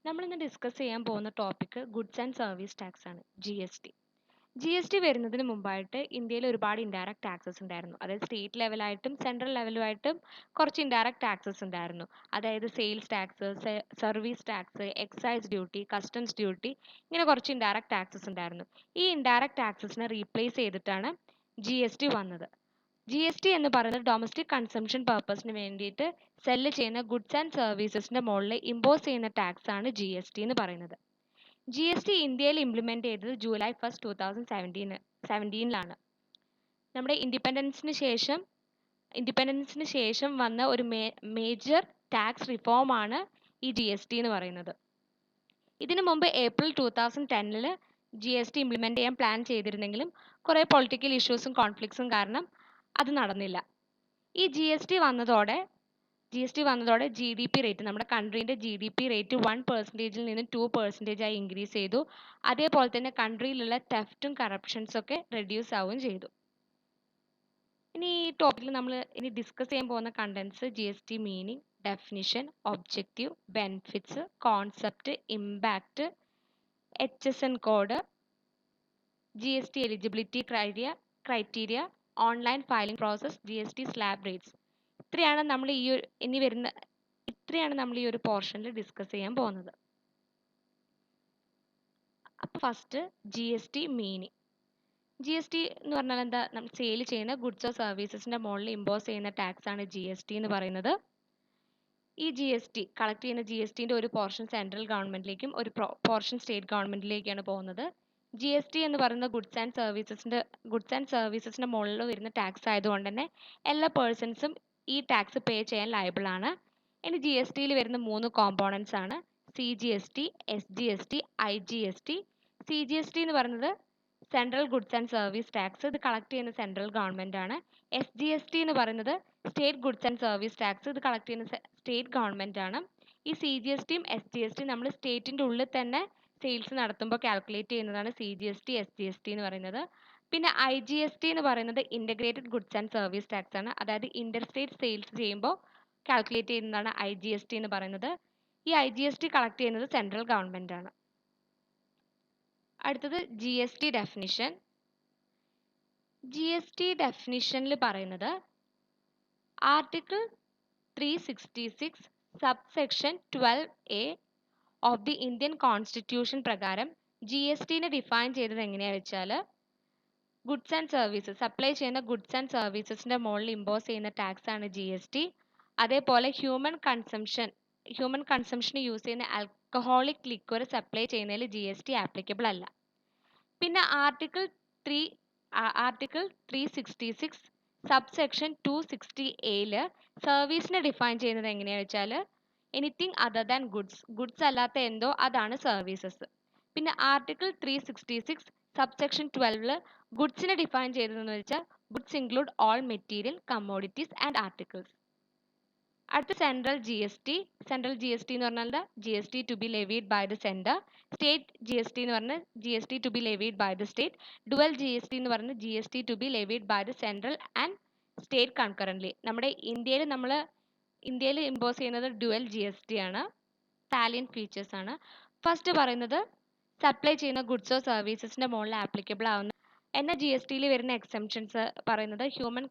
നമ്മളിന്ന് ഡിസ്കസ് ചെയ്യാൻ പോകുന്ന topic goods and service tax ആണ്, G S T. G S T വരുന്നതിന് മുമ്പായിട്ട് ഇന്ത്യയിൽ ഒരുപാട് ഇൻഡയറക്റ്റ് ടാക്സസ് ഉണ്ടായിരുന്നു. അതായത് സ്റ്റേറ്റ് ലെവലായിട്ടും സെൻട്രൽ ലെവലുമായിട്ടും കുറച്ച് ഇൻഡയറക്റ്റ് ടാക്സസ് ഉണ്ടായിരുന്നു. അതായത് sales tax, service tax, excise duty, customs duty, ഇങ്ങനെ കുറച്ച് ഇൻഡയറക്റ്റ് ടാക്സസ് ഉണ്ടായിരുന്നു. ഈ ഇൻഡയറക്റ്റ് ടാക്സസിനെ റീപ്ലേസ് ചെയ്തിട്ടാണ് ജി എസ് ടി വന്നത്. ജി എസ് ടി എന്ന് പറയുന്നത് ഡൊമസ്റ്റിക് കൺസംഷൻ പർപ്പസിന് വേണ്ടിയിട്ട് സെല്ല് ചെയ്യുന്ന ഗുഡ്സ് ആൻഡ് സർവീസസിന്റെ മുകളിൽ ഇമ്പോസ് ചെയ്യുന്ന ടാക്സ് ആണ് ജി എസ് ടി എന്ന് പറയുന്നത്. ജി എസ് ടി ഇന്ത്യയിൽ ഇംപ്ലിമെന്റ് ചെയ്തത് ജൂലൈ 1, 2017 നമ്മുടെ ഇൻഡിപെൻഡൻസിന് ശേഷം വന്ന ഒരു മേജർ ടാക്സ് റിഫോം ആണ് ഈ ജി എസ് ടി എന്ന് പറയുന്നത്. ഇതിനു മുമ്പ് April 2010 G S T implement ചെയ്യാൻ പ്ലാൻ ചെയ്തിരുന്നെങ്കിലും കുറേ പൊളിറ്റിക്കൽ ഇഷ്യൂസും കോൺഫ്ലിക്ട്സും കാരണം അത് നടന്നില്ല. ഈ ജി എസ് ടി വന്നതോടെ ജി ഡി പി റേറ്റ്, നമ്മുടെ കൺട്രീൻ്റെ ജി ഡി പി റേറ്റ് 1% നിന്ന് 2% ആയി ഇൻക്രീസ് ചെയ്തു. അതേപോലെ തന്നെ കൺട്രിയിലുള്ള തെഫ്റ്റും കറപ്ഷൻസും ഒക്കെ റെഡ്യൂസ് ആവുകയും ചെയ്തു. ഇനി ഈ ടോപ്പിക്കിൽ നമ്മൾ ഇനി ഡിസ്കസ് ചെയ്യാൻ പോകുന്ന contents G S T meaning, definition, objective, benefits, concept, impact, H S N code, G S T eligibility criteria, online filing process, G S T slab rates. ഇത്രയാണ് നമ്മൾ ഈ ഒരു പോർഷനിൽ ഡിസ്കസ് ചെയ്യാൻ പോകുന്നത്. അപ്പോൾ first G S T meaning. G S T എന്ന് പറഞ്ഞാൽ എന്താ? നമ്മൾ സെയിൽ ചെയ്യുന്ന ഗുഡ്സോ സർവീസസിന്റെ മുകളിൽ ഇമ്പോസ് ചെയ്യുന്ന ടാക്സ് ആണ് ജി എസ് ടി എന്ന് പറയുന്നത്. ഈ ജി എസ് ടി കളക്ട് ചെയ്യുന്ന ജി എസ് ടിന്റെ ഒരു പോർഷൻ സെൻട്രൽ ഗവൺമെന്റിലേക്കും ഒരു പോർഷൻ സ്റ്റേറ്റ് ഗവൺമെന്റിലേക്കാണ് പോകുന്നത്. ജി എസ് ടി എന്ന് പറയുന്ന ഗുഡ്സ് ആൻഡ് സർവീസസിന്റെ മുകളിൽ വരുന്ന ടാക്സ് ആയതുകൊണ്ട് തന്നെ എല്ലാ പേഴ്സൺസും ഈ ടാക്സ് പേ ചെയ്യാൻ ലയബിൾ ആണ്. ഇനി ജി എസ് ടിയിൽ വരുന്ന 3 കോമ്പോണൻസ് ആണ് C G S T, S G S T, I G S T. C G S T എന്ന് പറയുന്നത് central goods and service tax, ഇത് കളക്ട് ചെയ്യുന്ന സെൻട്രൽ ഗവൺമെന്റ് ആണ്. എസ് ജി എസ് ടി എന്ന് പറയുന്നത് state goods and service tax, ഇത് collect ചെയ്യുന്ന state government ആണ്. ഈ സി ജി എസ് ടിയും എസ് ജി എസ് ടിയും നമ്മൾ സ്റ്റേറ്റിന്റെ ഉള്ളിൽ തന്നെ സെയിൽസ് നടത്തുമ്പോൾ കാൽക്കുലേറ്റ് ചെയ്യുന്നതാണ് C G S T, S G S T എന്ന് പറയുന്നത്. പിന്നെ ഐ ജി എസ് ടി എന്ന് പറയുന്നത് integrated goods and service tax ആണ്. അതായത് ഇന്റർ സ്റ്റേറ്റ് സെയിൽസ് ചെയ്യുമ്പോൾ കാൽക്കുലേറ്റ് ചെയ്യുന്നതാണ് ഐ ജി എസ് ടി എന്ന് പറയുന്നത്. ഈ I G S T collect ചെയ്യുന്നത് സെൻട്രൽ ഗവൺമെന്റ് ആണ്. അടുത്തത് G S T definition. G S T ഡെഫിനിഷനിൽ പറയുന്നത് article 366 subsection 12A of the Indian constitution പ്രകാരം ജി എസ് ടിനെ ഡിഫൈൻ ചെയ്തത് എങ്ങനെയാണെന്ന് വെച്ചാൽ ഗുഡ്സ് ആൻഡ് സർവീസസ്, സപ്ലൈ ചെയ്യുന്ന ഗുഡ്സ് ആൻഡ് സർവീസസിന്റെ മുകളിൽ ഇമ്പോസ് ചെയ്യുന്ന ടാക്സ് ആണ് ജി എസ് ടി. അതേപോലെ ഹ്യൂമൻ കൺസംഷന് യൂസ് ചെയ്യുന്ന ആൽക്കഹോളിക് ലിക്വർ സപ്ലൈ ചെയ്യുന്നതിൽ ജി എസ് ടി ആപ്ലിക്കബിൾ അല്ല. പിന്നെ ആർട്ടിക്കിൾ 366 സബ്സെക്ഷൻ 260A സർവീസിനെ ഡിഫൈൻ ചെയ്യുന്നത് എങ്ങനെയാണെന്ന് വെച്ചാൽ എനിത്തിങ് അതർ ദാൻ ഗുഡ്സ് അല്ലാത്ത എന്തോ അതാണ് സർവീസസ്. പിന്നെ ആർട്ടിക്കിൾ 366 സബ്സെക്ഷൻ 12 ഗുഡ്സിനെ ഡിഫൈൻ ചെയ്തതെന്ന് വെച്ചാൽ goods include all material, commodities and articles. അടുത്ത സെൻട്രൽ ജി എസ് ടി എന്ന് പറഞ്ഞാൽ G S T to be levied by the centre. State G S T എന്ന് പറഞ്ഞാൽ G S T to be levied by the state. Dual G S T എന്ന് പറഞ്ഞാൽ G S T to be levied by the central and state concurrently. നമ്മുടെ ഇന്ത്യയിൽ impose ചെയ്യുന്നത് dual G S T ആണ്. Salient features ആണ്. First പറയുന്നത് supply ചെയ്യുന്ന ഗുഡ്സോ സർവീസസിന്റെ മുകളിൽ ആപ്ലിക്കബിൾ ആവുന്ന എന്നാൽ ജി എസ് ടിയിൽ വരുന്ന എക്സംഷൻസ് പറയുന്നത് ഹ്യൂമൻ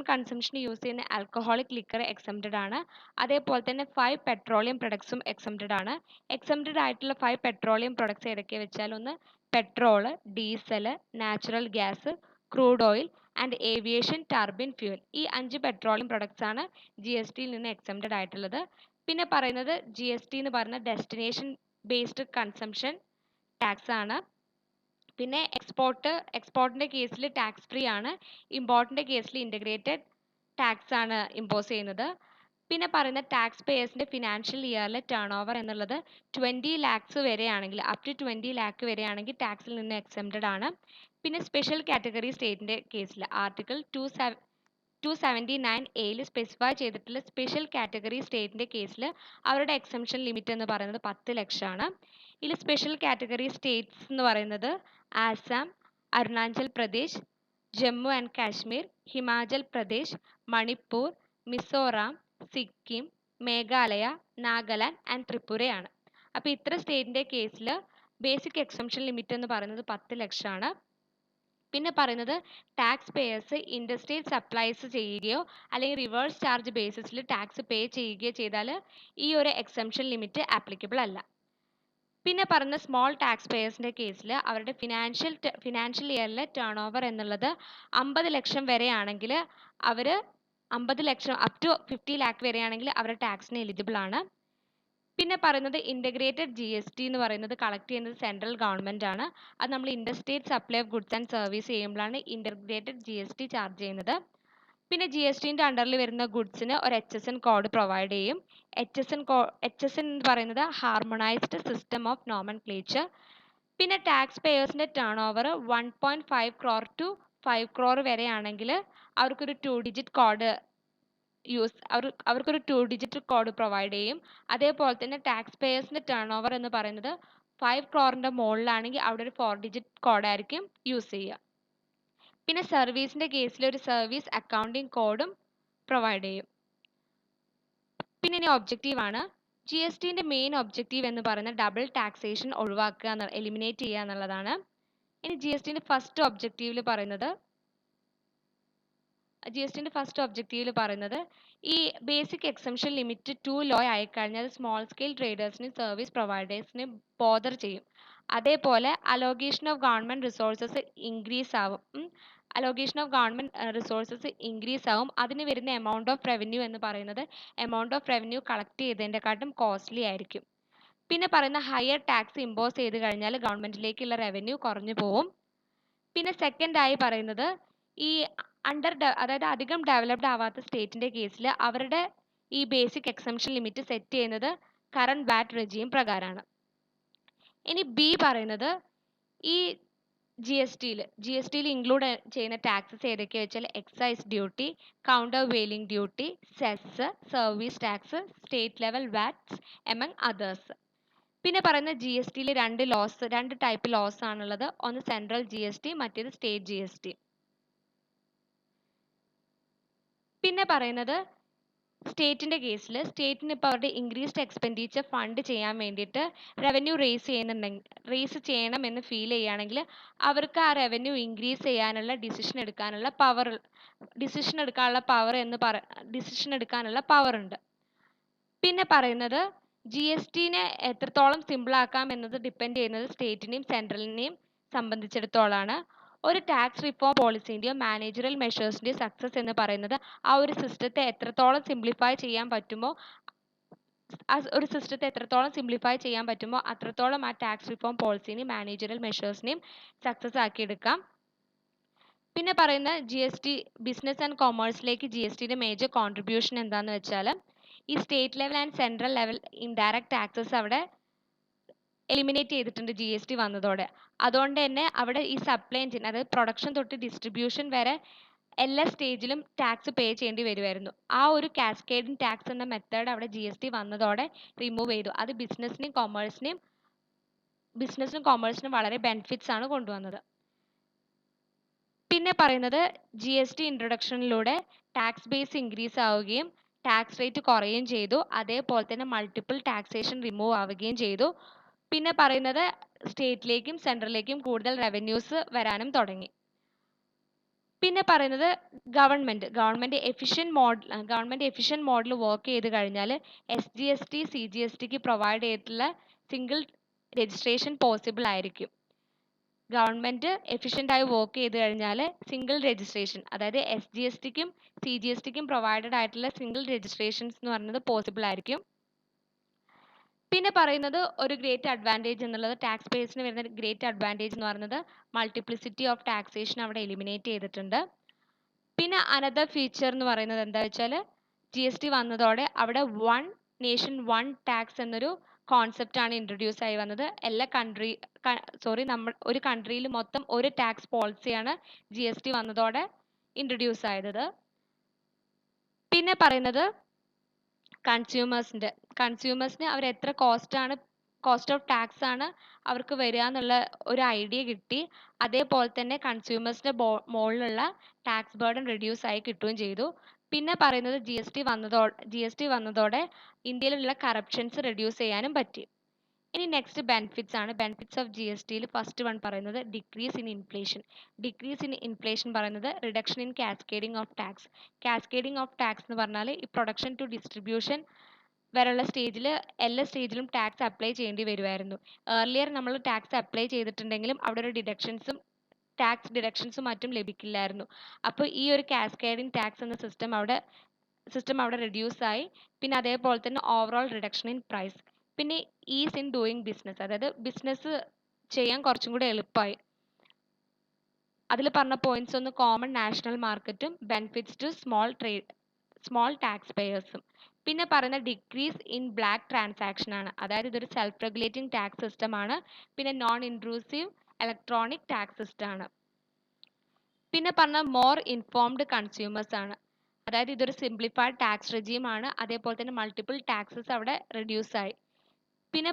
കൺസംഷന് യൂസ് ചെയ്യുന്ന ആൽക്കഹോളിക് ലിക്കർ എക്സംപ്റ്റഡ് ആണ്. അതേപോലെ തന്നെ 5 പെട്രോളിയം പ്രൊഡക്ട്സും എക്സംപ്റ്റഡ് ആണ്. എക്സംപ്റ്റഡ് ആയിട്ടുള്ള 5 പെട്രോളിയം പ്രൊഡക്ട്സ് ഏതൊക്കെയാണെന്ന് വെച്ചാൽ ഒന്ന് petrol, diesel, natural gas, crude oil and aviation turbine fuel. ഈ 5 പെട്രോളിയം പ്രൊഡക്ട്സ് ആണ് ജി എസ് ടിയിൽ നിന്ന് എക്സംപ്റ്റഡ് ആയിട്ടുള്ളത്. പിന്നെ പറയുന്നത് ജി എസ് ടി എന്ന് പറഞ്ഞ ഡെസ്റ്റിനേഷൻ ബേസ്ഡ് കൺസംഷൻ ടാക്സ് ആണ്. പിന്നെ എക്സ്പോർട്ടിന്റെ കേസിൽ ടാക്സ് ഫ്രീ ആണ്. ഇമ്പോർട്ടിന്റെ കേസിൽ ഇന്റഗ്രേറ്റഡ് ടാക്സ് ആണ് ഇമ്പോസ് ചെയ്യുന്നത്. പിന്നെ പറയുന്ന ടാക്സ് പേയേഴ്സിന്റെ ഫിനാൻഷ്യൽ ഇയറിലെ ടേൺ ഓവർ എന്നുള്ളത് 20 lakhs വരെയാണെങ്കിൽ അപ് ടു 20 lakh വരെയാണെങ്കിൽ ടാക്സിൽ നിന്ന് എക്സംപ്റ്റഡ് ആണ്. പിന്നെ സ്പെഷ്യൽ കാറ്റഗറി സ്റ്റേറ്റിന്റെ കേസിൽ ആർട്ടിക്കിൾ 279A സ്പെസിഫൈ ചെയ്തിട്ടുള്ള സ്പെഷ്യൽ കാറ്റഗറി സ്റ്റേറ്റിന്റെ കേസിൽ അവരുടെ എക്സംഷൻ ലിമിറ്റ് എന്ന് പറയുന്നത് 10 ലക്ഷമാണ്. ഇതിൽ സ്പെഷ്യൽ കാറ്റഗറി സ്റ്റേറ്റ്സ് എന്ന് പറയുന്നത് ആസാം, അരുണാചൽ പ്രദേശ്, ജമ്മു ആൻഡ് കാശ്മീർ, ഹിമാചൽ പ്രദേശ്, മണിപ്പൂർ, മിസോറാം, സിക്കിം, മേഘാലയ, നാഗാലാൻഡ് ആൻഡ് ത്രിപുരയാണ്. അപ്പോൾ ഇത്ര സ്റ്റേറ്റിൻ്റെ കേസിൽ ബേസിക് എക്സംഷൻ ലിമിറ്റ് എന്ന് പറയുന്നത് 10 ലക്ഷമാണ്. പിന്നെ പറയുന്നത് ടാക്സ് പേയേഴ്സ് ഇൻഡർസ്റ്റേറ്റ് സപ്ലൈസ് ചെയ്യുകയോ അല്ലെങ്കിൽ റിവേഴ്സ് ചാർജ് ബേസിസിൽ ടാക്സ് പേ ചെയ്യുകയോ ചെയ്താൽ ഈ ഒരു എക്സംഷൻ ലിമിറ്റ് ആപ്ലിക്കബിൾ അല്ല. പിന്നെ പറഞ്ഞ സ്മോൾ ടാക്സ് പേയേഴ്സിൻ്റെ കേസിൽ അവരുടെ ഫിനാൻഷ്യൽ ഇയറിലെ ടേൺ ഓവർ എന്നുള്ളത് 50 ലക്ഷം വരെയാണെങ്കിൽ അവർ 50 ലക്ഷം അപ് ടു 50 ലാക്ക് വരെയാണെങ്കിൽ അവർ ടാക്സിന് എലിജിബിൾ ആണ്. പിന്നെ പറയുന്നത് ഇൻ്റഗ്രേറ്റഡ് GST എന്ന് പറയുന്നത് കളക്ട് ചെയ്യുന്നത് സെൻട്രൽ ഗവൺമെൻറ് ആണ്. അത് നമ്മൾ interstate supply of goods and service ചെയ്യുമ്പോഴാണ് ഇൻ്റഗ്രേറ്റഡ് GST ചാർജ് ചെയ്യുന്നത്. പിന്നെ GSTൻ്റെ അണ്ടറിൽ വരുന്ന ഗുഡ്സിന് ഒരു HSN കോഡ് പ്രൊവൈഡ് ചെയ്യും. HSN എന്ന് പറയുന്നത് ഹാർമോണൈസ്ഡ് സിസ്റ്റം ഓഫ് നോമൻക്ലേച്ചർ. പിന്നെ ടാക്സ് പേയേഴ്സിൻ്റെ turnover 1.5 crore to 5 crore വരെയാണെങ്കിൽ അവർക്കൊരു 2 ഡിജിറ്റ് കോഡ് അവർക്കൊരു 2 ഡിജിറ്റ് കോഡ് പ്രൊവൈഡ് ചെയ്യും. അതേപോലെ തന്നെ ടാക്സ് പേയേഴ്സിൻ്റെ ടേൺ ഓവർ എന്ന് പറയുന്നത് 5 crore മുകളിലാണെങ്കിൽ അവിടെ ഒരു 4 ഡിജിറ്റ് കോഡായിരിക്കും യൂസ് ചെയ്യുക. പിന്നെ സർവീസിൻ്റെ കേസിൽ ഒരു സർവീസ് അക്കൗണ്ടിംഗ് കോഡും പ്രൊവൈഡ് ചെയ്യും. പിന്നെ ഇനി ഒബ്ജക്റ്റീവാണ്. GSTൻ്റെ മെയിൻ ഒബ്ജക്റ്റീവ് എന്ന് പറയുന്നത് ഡബിൾ ടാക്സേഷൻ ഒഴിവാക്കുക, എലിമിനേറ്റ് ചെയ്യുക എന്നുള്ളതാണ്. ഇനി GSTൻ്റെ ഫസ്റ്റ് ഒബ്ജക്റ്റീവിൽ പറയുന്നത് ഈ basic exemption limit too low ആയിക്കഴിഞ്ഞാൽ സ്മോൾ സ്കെയിൽ ട്രേഡേഴ്സിനും സർവീസ് പ്രൊവൈഡേഴ്സിനും ബോദർ ചെയ്യും. അതേപോലെ allocation of government resources increase ആവും. അതിന് വരുന്ന എമൗണ്ട് ഓഫ് റവന്യൂ എന്ന് പറയുന്നത് എമൗണ്ട് ഓഫ് റവന്യൂ കളക്ട് ചെയ്തതിൻ്റെക്കാട്ടും കോസ്റ്റ്ലി ആയിരിക്കും. പിന്നെ പറയുന്ന ഹയർ ടാക്സ് ഇമ്പോസ് ചെയ്ത് കഴിഞ്ഞാൽ ഗവൺമെൻറ്റിലേക്കുള്ള റവന്യൂ കുറഞ്ഞു പോവും. പിന്നെ സെക്കൻഡായി പറയുന്നത് ഈ അതായത് അധികം ഡെവലപ്ഡ് ആവാത്ത സ്റ്റേറ്റിൻ്റെ കേസിൽ അവരുടെ ഈ ബേസിക് എക്സംഷൻ ലിമിറ്റ് സെറ്റ് ചെയ്യുന്നത് കറണ്ട് വാറ്റ് റെജീം പ്രകാരമാണ്. ഇനി ബി പറയുന്നത് ഈ ജി എസ് ടിയിൽ ഇൻക്ലൂഡ് ചെയ്യുന്ന ടാക്സസ് ഏതൊക്കെയാ വെച്ചാൽ excise duty, counter vailing duty, cess, service tax, state level vats among others. പിന്നെ പറയുന്ന GSTയിൽ രണ്ട് ടൈപ്പ് ലോസ് ആണുള്ളത്. ഒന്ന് സെൻട്രൽ GST, മറ്റേത് സ്റ്റേറ്റ് GST. പിന്നെ പറയുന്നത് സ്റ്റേറ്റിൻ്റെ കേസിൽ സ്റ്റേറ്റിന് ഇപ്പോൾ അവരുടെ ഇൻക്രീസ്ഡ് എക്സ്പെൻഡിച്ചർ ഫണ്ട് ചെയ്യാൻ വേണ്ടിയിട്ട് റവന്യൂ റേസ് ചെയ്യണമെന്ന് ഫീൽ ചെയ്യുകയാണെങ്കിൽ അവർക്ക് ആ റവന്യൂ ഇൻക്രീസ് ചെയ്യാനുള്ള ഡിസിഷൻ എടുക്കാനുള്ള പവർ ഉണ്ട്. പിന്നെ പറയുന്നത് GSTനെ എത്രത്തോളം സിമ്പിൾ ആക്കാം എന്നത് ഡിപ്പെൻഡ് ചെയ്യുന്നത് സ്റ്റേറ്റിനെയും സെൻട്രലിനെയും സംബന്ധിച്ചിടത്തോളമാണ്. ഒരു ടാക്സ് റിഫോം പോളിസിൻ്റെയോ മാനേജറൽ മെഷേഴ്സിൻ്റെയോ സക്സസ് എന്ന് പറയുന്നത് ആ ഒരു സിസ്റ്റത്തെ എത്രത്തോളം സിംപ്ലിഫൈ ചെയ്യാൻ പറ്റുമോ അത്രത്തോളം ആ ടാക്സ് റിഫോം പോളിസിനെയും മാനേജറൽ മെഷേഴ്സിനെയും സക്സസ് ആക്കിയെടുക്കാം. പിന്നെ പറയുന്ന ബിസിനസ് ആൻഡ് കൊമേഴ്സിലേക്ക് GSTയുടെ മേജർ കോൺട്രിബ്യൂഷൻ എന്താണെന്ന് വെച്ചാൽ ഈ state level and central level indirect taxes അവിടെ എലിമിനേറ്റ് ചെയ്തിട്ടുണ്ട് GST വന്നതോടെ. അതുകൊണ്ട് തന്നെ അവിടെ ഈ സപ്ലൈ ചെയിൻ, അതായത് പ്രൊഡക്ഷൻ തൊട്ട് ഡിസ്ട്രിബ്യൂഷൻ വരെ എല്ലാ സ്റ്റേജിലും ടാക്സ് പേ ചെയ്യേണ്ടി വരുമായിരുന്നു. ആ ഒരു കാസ്കേഡിംഗ് ടാക്സ് എന്ന മെത്തേഡ് അവിടെ GST വന്നതോടെ റിമൂവ് ചെയ്തു. അത് ബിസിനസ്സിനും കൊമേഴ്സിനും വളരെ ബെനിഫിറ്റ്സ് ആണ് കൊണ്ടുവന്നത്. പിന്നെ പറയുന്നത് GST ഇൻട്രൊഡക്ഷനിലൂടെ ടാക്സ് ബേസ് ഇൻക്രീസ് ആവുകയും ടാക്സ് റേറ്റ് കുറയുകയും ചെയ്തു. അതേപോലെ തന്നെ മൾട്ടിപ്പിൾ ടാക്സേഷൻ റിമൂവ് ആവുകയും ചെയ്തു. പിന്നെ പറയുന്നത് സ്റ്റേറ്റിലേക്കും സെൻട്രലിലേക്കും കൂടുതൽ റവന്യൂസ് വരാനും തുടങ്ങി. പിന്നെ പറയുന്നത് ഗവൺമെൻറ് എഫിഷ്യൻറ്റ് മോഡൽ വർക്ക് ചെയ്ത് കഴിഞ്ഞാൽ SGST, CGSTക്ക് പ്രൊവൈഡ് ചെയ്തിട്ടുള്ള സിംഗിൾ രജിസ്ട്രേഷൻ പോസിബിൾ ആയിരിക്കും. ഗവൺമെൻറ് എഫിഷ്യൻ്റായി വർക്ക് ചെയ്ത് കഴിഞ്ഞാൽ സിംഗിൾ രജിസ്ട്രേഷൻ, അതായത് SGSTക്കും CGSTക്കും പ്രൊവൈഡഡ് ആയിട്ടുള്ള സിംഗിൾ രജിസ്ട്രേഷൻസ് എന്ന് പറയുന്നത് പോസിബിൾ ആയിരിക്കും. പിന്നെ പറയുന്നത് ഒരു ഗ്രേറ്റ് അഡ്വാൻറ്റേജ് എന്നുള്ളത് ടാക്സ് പേയേഴ്സിന് വരുന്ന ഗ്രേറ്റ് അഡ്വാൻറ്റേജ് എന്ന് പറയുന്നത് മൾട്ടിപ്ലിസിറ്റി ഓഫ് ടാക്സേഷൻ അവിടെ എലിമിനേറ്റ് ചെയ്തിട്ടുണ്ട്. പിന്നെ അനദർ ഫീച്ചർ എന്ന് പറയുന്നത് എന്താ വെച്ചാൽ GST വന്നതോടെ അവിടെ വൺ നേഷൻ വൺ ടാക്സ് എന്നൊരു കോൺസെപ്റ്റ് ആണ് ഇൻട്രൊഡ്യൂസ് ആയി വന്നത്. ഒരു കൺട്രിയിൽ മൊത്തം ഒരു ടാക്സ് പോളിസിയാണ് GST വന്നതോടെ ഇൻട്രൊഡ്യൂസ് ആയത്. പിന്നെ പറയുന്നത് കൺസ്യൂമേഴ്സിന് അവർ എത്ര കോസ്റ്റ് ഓഫ് ടാക്സ് ആണ് അവർക്ക് വരിക എന്നുള്ള ഒരു ഐഡിയ കിട്ടി. അതേപോലെ തന്നെ കൺസ്യൂമേഴ്സിൻ്റെ മുകളിലുള്ള ടാക്സ് ബർഡൻ റെഡ്യൂസ് ആയി കിട്ടുകയും ചെയ്തു. പിന്നെ പറയുന്നത് ജി എസ് ടി വന്നതോടെ ഇന്ത്യയിലുള്ള കറപ്ഷൻസ് റെഡ്യൂസ് ചെയ്യാനും പറ്റി. ഇനി നെക്സ്റ്റ് ബെനിഫിറ്റ്സ് ആണ്. ബെനിഫിറ്റ്സ് ഓഫ് ജി എസ് ടിയിൽ ഫസ്റ്റ് വൺ പറയുന്നത് decrease in inflation. Decrease in inflation പറയുന്നത് reduction in cascading of tax. Cascading of tax എന്ന് പറഞ്ഞാൽ ഈ പ്രൊഡക്ഷൻ ടു ഡിസ്ട്രിബ്യൂഷൻ വരെയുള്ള സ്റ്റേജിൽ എല്ലാ സ്റ്റേജിലും ടാക്സ് അപ്ലൈ ചെയ്യേണ്ടി വരുമായിരുന്നു. ഏർലിയർ നമ്മൾ ടാക്സ് അപ്ലൈ ചെയ്തിട്ടുണ്ടെങ്കിലും അവിടെ ഒരു ടാക്സ് ഡിഡക്ഷൻസും മറ്റും ലഭിക്കില്ലായിരുന്നു. അപ്പോൾ ഈ ഒരു കാസ്കേഡിംഗ് ടാക്സ് എന്ന സിസ്റ്റം അവിടെ റെഡ്യൂസ് ആയി. പിന്നെ അതേപോലെ തന്നെ ഓവറോൾ റിഡക്ഷൻ ഇൻ പ്രൈസ്. പിന്നെ ഈസ് ഇൻ ഡൂയിങ് ബിസിനസ്, അതായത് ബിസിനസ് ചെയ്യാൻ കുറച്ചും കൂടി എളുപ്പമായി. അതിൽ പറഞ്ഞ പോയിന്റ്സ് ഒന്ന് കോമൺ നാഷണൽ മാർക്കറ്റും ബെനിഫിറ്റ്സ് ടു സ്മോൾ ടാക്സ് പേയേഴ്സും. പിന്നെ പറയുന്ന ഡിക്രീസ് ഇൻ ബ്ലാക്ക് ട്രാൻസാക്ഷൻ ആണ്, അതായത് ഇതൊരു സെൽഫ് റെഗുലേറ്റിംഗ് ടാക്സ് സിസ്റ്റം ആണ്. പിന്നെ non intrusive electronic tax system ആണ്. പിന്നെ പറഞ്ഞ മോർ ഇൻഫോംഡ് കൺസ്യൂമേഴ്സ് ആണ്, അതായത് ഇതൊരു സിംപ്ലിഫൈഡ് ടാക്സ് റെജീം ആണ്. അതേപോലെ തന്നെ മൾട്ടിപ്പിൾ ടാക്സസ് അവിടെ റെഡ്യൂസ് ആയി. പിന്നെ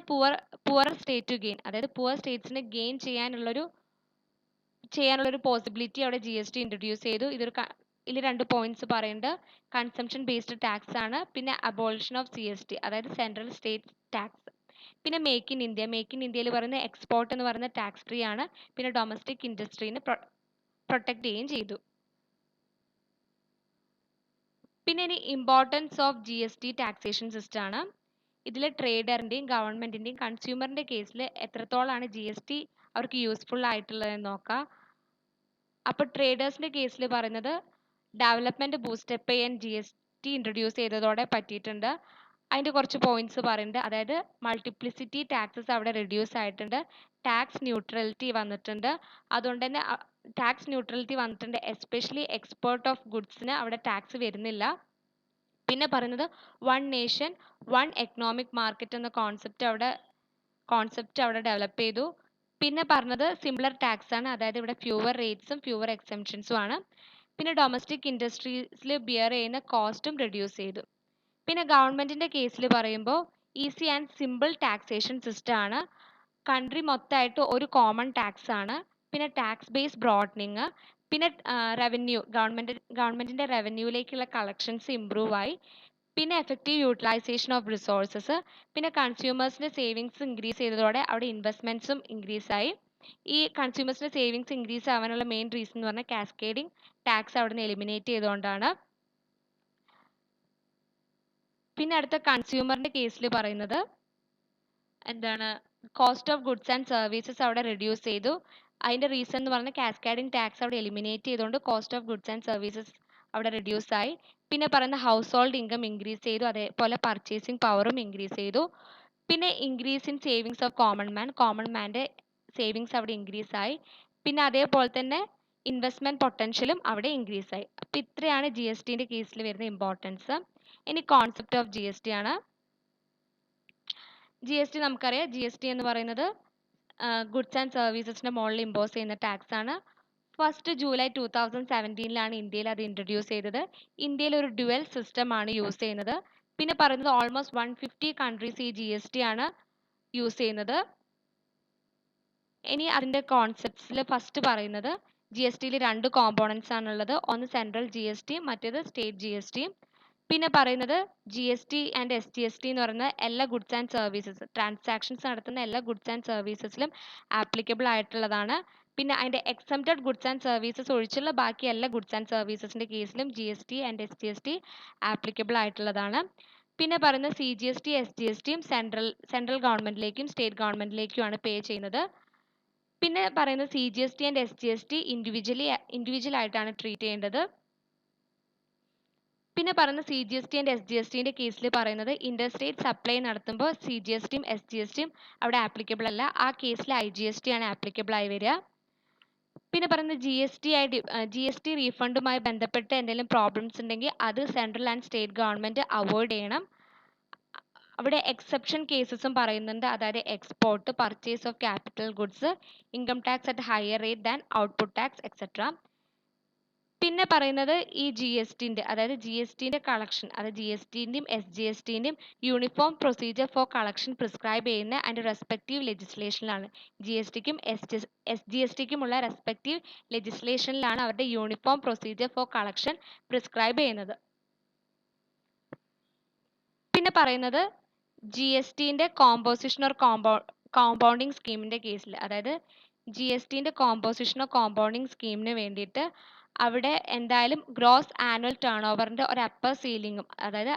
പുവർ സ്റ്റേറ്റ് ടു ഗെയിൻ, അതായത് പുവർ സ്റ്റേറ്റ്സിന് ഗെയിൻ ചെയ്യാനുള്ളൊരു പോസിബിലിറ്റി അവിടെ ജി എസ് ടി ഇൻട്രൊഡ്യൂസ് ചെയ്തു. ഇതിൽ രണ്ട് പോയിന്റ്സ് പറയുന്നുണ്ട്. കൺസംഷൻ ബേസ്ഡ് ടാക്സ് ആണ്. പിന്നെ abolition of C S T, അതായത് സെൻട്രൽ സ്റ്റേറ്റ് ടാക്സ്. പിന്നെ മേക്ക് ഇൻ ഇന്ത്യയിൽ പറയുന്ന എക്സ്പോർട്ട് എന്ന് പറയുന്ന ടാക്സ് ഫ്രീ ആണ്. പിന്നെ ഡൊമസ്റ്റിക് ഇൻഡസ്ട്രീനെ പ്രൊട്ടക്ട് ചെയ്യുകയും ചെയ്തു. പിന്നെ ഇനി importance of G S T taxation system ആണ്. ഇതിൽ ട്രേഡറിൻ്റെയും ഗവൺമെൻറ്റിൻ്റെയും കൺസ്യൂമറിൻ്റെ കേസിൽ എത്രത്തോളമാണ് ജി എസ് ടി അവർക്ക് യൂസ്ഫുൾ ആയിട്ടുള്ളതെന്ന് നോക്കാം. അപ്പോൾ ട്രേഡേഴ്സിൻ്റെ കേസിൽ പറയുന്നത് ഡെവലപ്മെൻറ്റ് ബൂസ്റ്റപ്പ് ചെയ്യാൻ ജി എസ് ടി ഇൻട്രൊഡ്യൂസ് ചെയ്തതോടെ പറ്റിയിട്ടുണ്ട്. അതിൻ്റെ കുറച്ച് പോയിന്റ്സ് പറയുന്നുണ്ട്. അതായത് മൾട്ടിപ്ലിസിറ്റി ടാക്സസ് അവിടെ റെഡ്യൂസ് ആയിട്ടുണ്ട്. ടാക്സ് ന്യൂട്രലിറ്റി വന്നിട്ടുണ്ട്. അതുകൊണ്ട് തന്നെ ടാക്സ് ന്യൂട്രലിറ്റി വന്നിട്ടുണ്ട്. എസ്പെഷ്യലി എക്സ്പോർട്ട് ഓഫ് ഗുഡ്സിന് അവിടെ ടാക്സ് വരുന്നില്ല. പിന്നെ പറയുന്നത് one nation one economic market എന്ന കോൺസെപ്റ്റ് അവിടെ ഡെവലപ്പ് ചെയ്തു. പിന്നെ പറഞ്ഞത് സിമിലർ ടാക്സ് ആണ്, അതായത് ഇവിടെ ഫ്യൂവർ റേറ്റ്സും ഫ്യൂവർ എക്സെംഷൻസും ആണ്. പിന്നെ ഡൊമസ്റ്റിക് ഇൻഡസ്ട്രീസിൽ ബിയർ ചെയ്യുന്ന കോസ്റ്റും റെഡ്യൂസ് ചെയ്തു. പിന്നെ ഗവൺമെൻറ്റിൻ്റെ കേസിൽ പറയുമ്പോൾ easy and simple taxation system ആണ്. കൺട്രി മൊത്തമായിട്ട് ഒരു കോമൺ ടാക്സ് ആണ്. പിന്നെ ടാക്സ് ബേസ് ബ്രോഡനിങ്. പിന്നെ ഗവൺമെൻറ്റിൻ്റെ റവന്യൂയിലേക്കുള്ള കളക്ഷൻസ് ഇമ്പ്രൂവ് ആയി. പിന്നെ എഫക്റ്റീവ് യൂട്ടിലൈസേഷൻ ഓഫ് റിസോഴ്സസ്. പിന്നെ കൺസ്യൂമേഴ്സിൻ്റെ സേവിങ്സ് ഇൻക്രീസ് ചെയ്തതോടെ അവിടെ ഇൻവെസ്റ്റ്മെൻറ്റ്സും ഇൻക്രീസ് ആയി. ഈ കൺസ്യൂമേഴ്സിൻ്റെ സേവിങ്സ് ഇൻക്രീസ് ആവാനുള്ള മെയിൻ റീസൺ എന്ന് പറഞ്ഞാൽ കാസ്കേഡിംഗ് ടാക്സ് അവിടെ നിന്ന് എലിമിനേറ്റ് ചെയ്തുകൊണ്ടാണ്. പിന്നെ അടുത്ത കൺസ്യൂമറിൻ്റെ കേസിൽ പറയുന്നത് എന്താണ്, cost of goods and services അവിടെ റെഡ്യൂസ് ചെയ്തു. അതിൻ്റെ റീസൺ എന്ന് പറഞ്ഞാൽ കാസ്കേഡിംഗ് ടാക്സ് അവിടെ എലിമിനേറ്റ് ചെയ്തുകൊണ്ട് cost of goods and services അവിടെ റെഡ്യൂസ് ആയി. പിന്നെ പറയുന്ന ഹൗസ് ഹോൾഡ് ഇൻകം ഇൻക്രീസ് ചെയ്തു. അതേപോലെ പർച്ചേസിങ് പവറും ഇൻക്രീസ് ചെയ്തു. പിന്നെ increase in savings of common മാൻ്റെ സേവിങ്സ് അവിടെ ഇൻക്രീസ് ആയി. പിന്നെ അതേപോലെ തന്നെ ഇൻവെസ്റ്റ്മെൻറ്റ് പൊട്ടൻഷ്യലും അവിടെ ഇൻക്രീസ് ആയി. അപ്പോൾ ഇത്രയാണ് ജി എസ് ടിൻ്റെ കേസിൽ വരുന്ന ഇമ്പോർട്ടൻസ്. ഇനി concept of G S T ആണ്. ജി എസ് ടി നമുക്കറിയാം. ജി എസ് ടി എന്ന് പറയുന്നത് ഗുഡ്സ് ആൻഡ് സർവീസസിൻ്റെ മുകളിൽ ഇമ്പോസ് ചെയ്യുന്ന ടാക്സ് ആണ്. ഫസ്റ്റ് ജൂലൈ 2017 ഇന്ത്യയിൽ അത് ഇൻട്രൊഡ്യൂസ് ചെയ്തത്. ഇന്ത്യയിൽ ഒരു ഡ്യുവൽ സിസ്റ്റം ആണ് യൂസ് ചെയ്യുന്നത്. പിന്നെ പറയുന്നത് ഓൾമോസ്റ്റ് 150 കൺട്രീസ് ഈ ജി എസ് ടി ആണ് യൂസ് ചെയ്യുന്നത്. ഇനി അതിൻ്റെ കോൺസെപ്റ്റ്സിൽ ഫസ്റ്റ് പറയുന്നത് ജി എസ് ടിയിൽ രണ്ട് കോമ്പോണൻസ് ആണുള്ളത്. ഒന്ന് സെൻട്രൽ ജി എസ് ടി, മറ്റേത് സ്റ്റേറ്റ് ജി എസ് ടി. പിന്നെ പറയുന്നത് G S T and S G S T എന്ന് പറയുന്ന എല്ലാ ഗുഡ്സ് ആൻഡ് സർവീസസ് ട്രാൻസാക്ഷൻസ് നടത്തുന്ന എല്ലാ ഗുഡ്സ് ആൻഡ് സർവീസസിലും ആപ്ലിക്കബിൾ ആയിട്ടുള്ളതാണ്. പിന്നെ അതിൻ്റെ എക്സംപ്റ്റഡ് ഗുഡ്സ് ആൻഡ് സർവീസസ് ഒഴിച്ചുള്ള ബാക്കി എല്ലാ ഗുഡ്സ് ആൻഡ് സർവീസസിൻ്റെ കേസിലും G S T and S G S T applicable ആയിട്ടുള്ളതാണ്. പിന്നെ പറയുന്നത് C G S T S G S ടിയും സെൻട്രൽ ഗവൺമെൻറ്റിലേക്കും സ്റ്റേറ്റ് ഗവൺമെൻറ്റിലേക്കുമാണ് പേ ചെയ്യുന്നത്. പിന്നെ പറയുന്നത് C G S T and S G S T individual ആയിട്ടാണ് ട്രീറ്റ് ചെയ്യേണ്ടത്. പിന്നെ പറയുന്ന C G S T and S G S ടിൻ്റെ കേസിൽ പറയുന്നത് ഇൻ്റർസ്റ്റേറ്റ് സപ്ലൈ നടത്തുമ്പോൾ സി ജി എസ് ടിയും എസ് ജി എസ് ടിയും അവിടെ ആപ്ലിക്കബിൾ അല്ല. ആ കേസിൽ ഐ ജി എസ് ടി ആണ് ആപ്ലിക്കബിൾ ആയി വരിക. പിന്നെ പറയുന്നത് ജി എസ് ടി റീഫണ്ടുമായി ബന്ധപ്പെട്ട് എന്തെങ്കിലും പ്രോബ്ലംസ് ഉണ്ടെങ്കിൽ അത് central and state government avoid ചെയ്യണം. അവിടെ എക്സെപ്ഷൻ കേസസും പറയുന്നുണ്ട്. അതായത് export, purchase of capital goods, income tax at higher rate than output tax etcetera. പിന്നെ പറയുന്നത് ഈ ജി എസ് ടിൻ്റെ, അതായത് ജി എസ് ടിൻ്റെ കളക്ഷൻ, അതായത് ജി എസ് ടിൻ്റെയും എസ് ജി എസ് ടിൻ്റെയും uniform procedure for collection prescribe ചെയ്യുന്ന അതിൻ്റെ റെസ്പെക്റ്റീവ് ലെജിസ്ലേഷനിലാണ്. ജി എസ് ടിക്കും എസ് ജി എസ് ടിക്കുമുള്ള റെസ്പെക്റ്റീവ് ലെജിസ്ലേഷനിലാണ് അവരുടെ uniform procedure for collection prescribe ചെയ്യുന്നത്. പിന്നെ പറയുന്നത് ജി എസ് ടിൻ്റെ കോമ്പോസിഷൻ ഓർ കോമ്പൗണ്ടിങ് സ്കീമിൻ്റെ കേസിൽ, അതായത് ജി എസ് ടിൻ്റെ കോമ്പോസിഷനോ കോമ്പൗണ്ടിങ് സ്കീമിന് വേണ്ടിയിട്ട് അവിടെ എന്തായാലും ഗ്രോസ് ആനുവൽ ടേൺ ഓവറിൻ്റെ ഒരു അപ്പർ സീലിംഗും, അതായത്